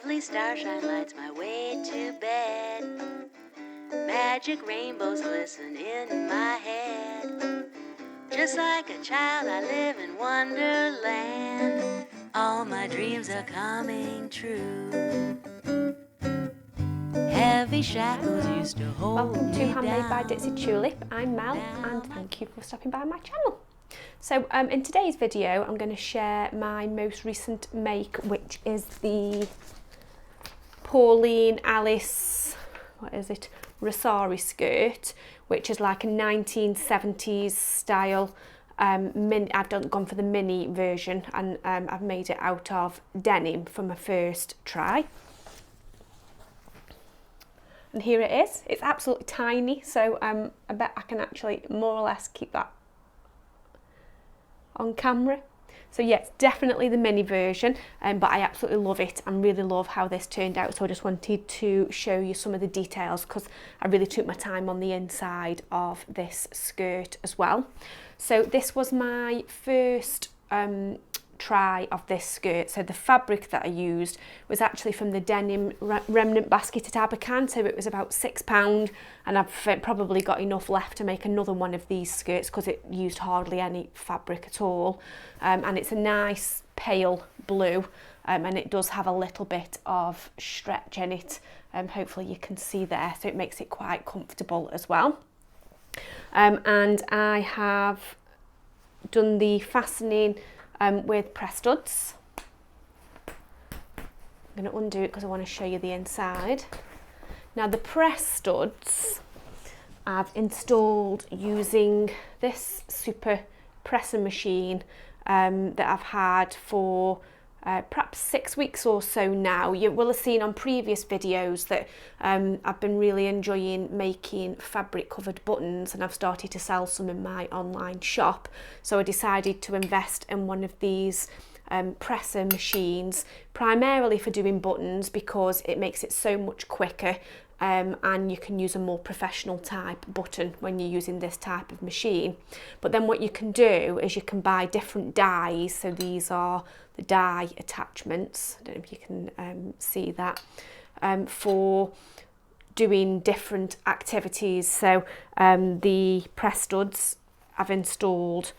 Lovely starshine lights my way to bed. Magic rainbows glisten in my head. Just like a child I live in Wonderland. All my dreams are coming true. Heavy shackles used to hold Welcome to me Handmade by down. Ditsy Tulip. I'm Mel and thank you for stopping by my channel. So in today's video I'm going to share my most recent make, which is the Pauline Alice Rosari skirt, which is like a 1970s style. I've gone for the mini version, and I've made it out of denim for my first try. And here it is. It's absolutely tiny, so I bet I can actually more or less keep that on camera. So yeah, it's definitely the mini version, but I absolutely love it and really love how this turned out. So I just wanted to show you some of the details because I really took my time on the inside of this skirt as well. So this was my first try of this skirt. So the fabric that I used was actually from the denim remnant basket at Abercan, so it was about £6, and I've probably got enough left to make another one of these skirts because it used hardly any fabric at all, and it's a nice pale blue, and it does have a little bit of stretch in it, hopefully you can see there, so it makes it quite comfortable as well. And I have done the fastening with press studs. I'm going to undo it because I want to show you the inside. Now the press studs I've installed using this super presser machine that I've had for perhaps 6 weeks or so now. You will have seen on previous videos that I've been really enjoying making fabric covered buttons, and I've started to sell some in my online shop. So I decided to invest in one of these presser machines, primarily for doing buttons because it makes it so much quicker, and you can use a more professional type button when you're using this type of machine. But then what you can do is you can buy different dies. So these are the die attachments. I don't know if you can see that, for doing different activities. So the press studs I've installed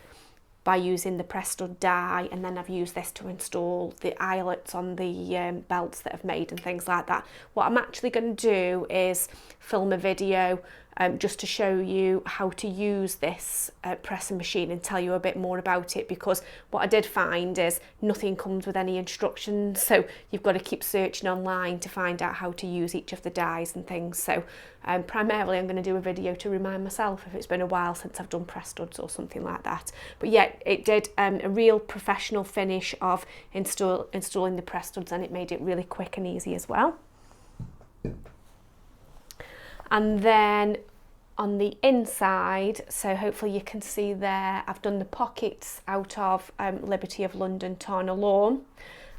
by using the press stud die, and then I've used this to install the eyelets on the belts that I've made and things like that. What I'm actually going to do is film a video just to show you how to use this presser machine and tell you a bit more about it, because what I did find is nothing comes with any instructions, so you've got to keep searching online to find out how to use each of the dies and things. So primarily I'm going to do a video to remind myself if it's been a while since I've done press studs or something like that. But yeah, it did a real professional finish of installing the press studs, and it made it really quick and easy as well. And then on the inside, so hopefully you can see there, I've done the pockets out of Liberty of London Tarna Lawn,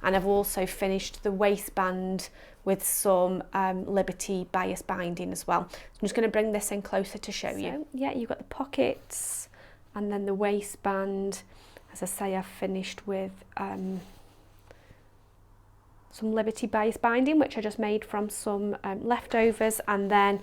and I've also finished the waistband with some Liberty bias binding as well. So I'm just going to bring this in closer to show you. Yeah, you've got the pockets and then the waistband. As I say, I've finished with some Liberty bias binding, which I just made from some leftovers, and then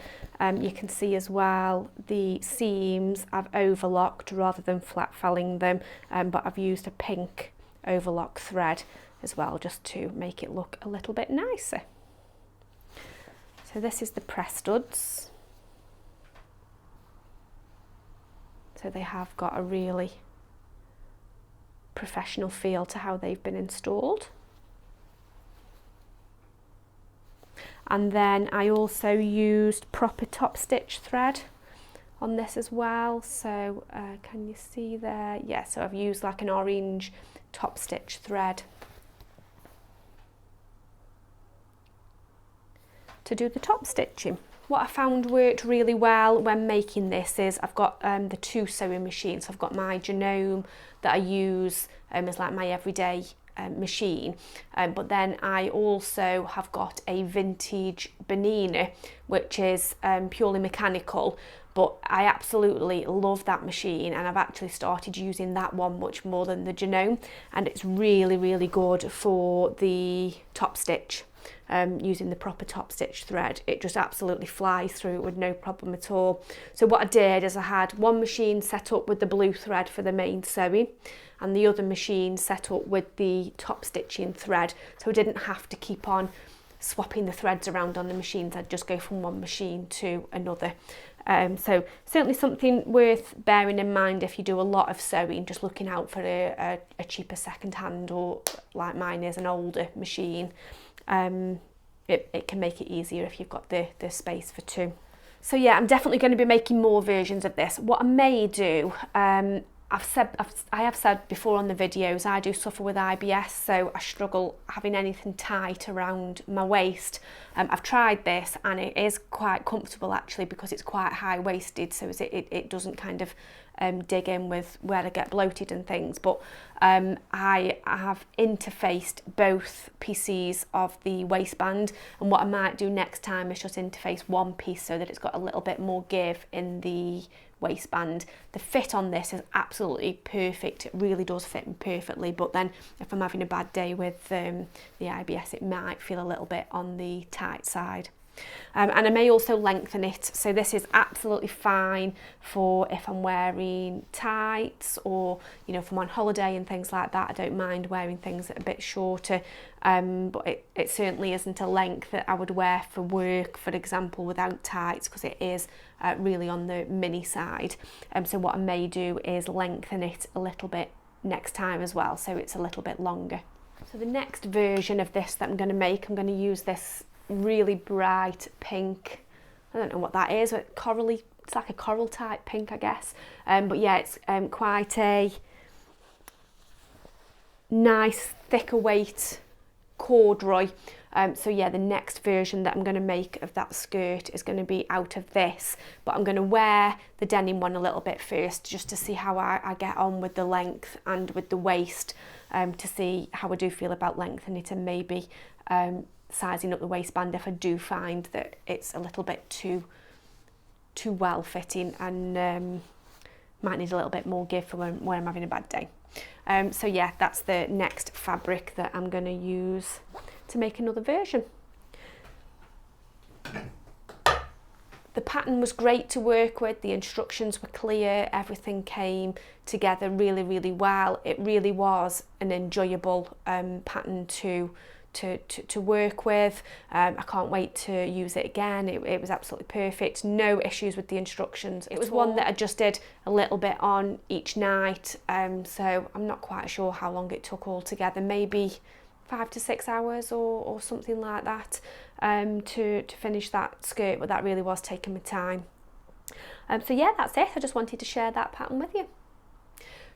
you can see as well the seams I've overlocked rather than flat felling them, but I've used a pink overlock thread as well just to make it look a little bit nicer. So this is the press studs. So they have got a really professional feel to how they've been installed. And then I also used proper top stitch thread on this as well. So can you see there? Yeah, so I've used like an orange top stitch thread to do the top stitching. What I found worked really well when making this is I've got the two sewing machines. I've got my Genome that I use as like my everyday machine, but then I also have got a vintage Bernina, which is purely mechanical, but I absolutely love that machine, and I've actually started using that one much more than the Genome, and it's really, really good for the top stitch. using the proper top stitch thread, it just absolutely flies through it with no problem at all. So what I did is I had one machine set up with the blue thread for the main sewing and the other machine set up with the top stitching thread, so I didn't have to keep on swapping the threads around on the machines. I'd just go from one machine to another. So certainly something worth bearing in mind if you do a lot of sewing, just looking out for a cheaper second hand, or like mine is an older machine. It can make it easier if you've got the space for two. So yeah, I'm definitely going to be making more versions of this. What I may do, I have said before on the videos, I do suffer with IBS, so I struggle having anything tight around my waist. I've tried this and it is quite comfortable actually, because it's quite high-waisted, so it doesn't kind of dig in with where I get bloated and things. But I have interfaced both pieces of the waistband, and what I might do next time is just interface one piece so that it's got a little bit more give in the waistband. The fit on this is absolutely perfect. It really does fit me perfectly, but then if I'm having a bad day with the IBS, it might feel a little bit on the tight side. And I may also lengthen it, so this is absolutely fine for if I'm wearing tights, or you know, if I'm on holiday and things like that. I don't mind wearing things that are a bit shorter, but it certainly isn't a length that I would wear for work, for example, without tights, because it is really on the mini side. So what I may do is lengthen it a little bit next time as well, so it's a little bit longer. So the next version of this that I'm going to make, I'm going to use this really bright pink, I don't know what that is, but corally, it's like a coral type pink, I guess, but yeah, it's quite a nice thicker weight corduroy. So yeah, the next version that I'm going to make of that skirt is going to be out of this, but I'm going to wear the denim one a little bit first, just to see how I get on with the length and with the waist, to see how I do feel about lengthening it, and maybe sizing up the waistband if I do find that it's a little bit too well fitting and might need a little bit more give for when I'm having a bad day. So yeah, that's the next fabric that I'm going to use to make another version. The pattern was great to work with, the instructions were clear, everything came together really, really well. It really was an enjoyable pattern to work with. I can't wait to use it again. It was absolutely perfect, no issues with the instructions. It was one that I just did a little bit on each night, so I'm not quite sure how long it took altogether, maybe 5 to 6 hours or something like that, to finish that skirt, but that really was taking my time. So yeah, that's it. I just wanted to share that pattern with you.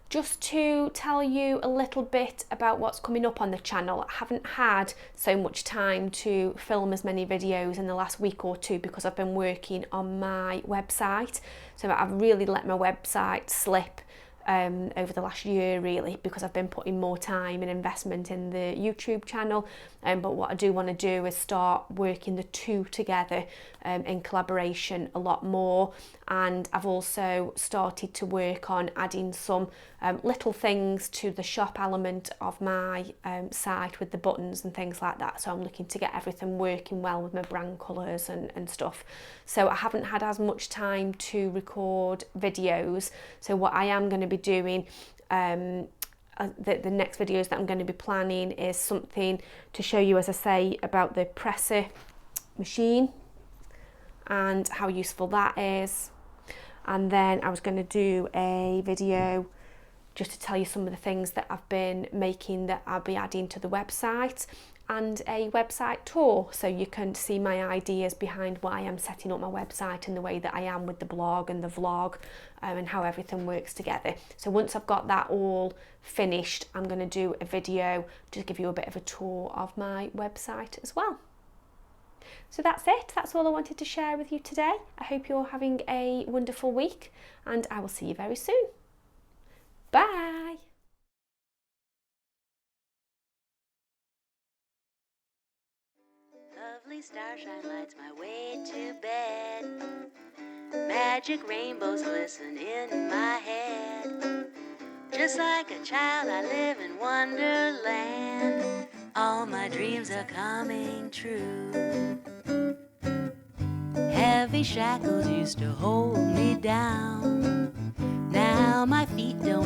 Just to tell you a little bit about what's coming up on the channel. I haven't had so much time to film as many videos in the last week or two because I've been working on my website. So I've really let my website slip over the last year, really, because I've been putting more time and investment in the YouTube channel. But what I do want to do is start working the two together in collaboration a lot more. And I've also started to work on adding some little things to the shop element of my site with the buttons and things like that. So I'm looking to get everything working well with my brand colours and stuff. So I haven't had as much time to record videos. So what I am going to be doing, the next videos that I'm going to be planning is something to show you, as I say, about the presser machine and how useful that is. And then I was going to do a video just to tell you some of the things that I've been making that I'll be adding to the website, and a website tour, so you can see my ideas behind why I'm setting up my website and the way that I am with the blog and the vlog, and how everything works together. So once I've got that all finished, I'm going to do a video to give you a bit of a tour of my website as well. So that's it. That's all I wanted to share with you today. I hope you're having a wonderful week, and I will see you very soon. Bye. Lovely starshine lights my way to bed. Magic rainbows glisten in my head. Just like a child, I live in Wonderland. All my dreams are coming true. Heavy shackles used to hold me down. Now my feet don't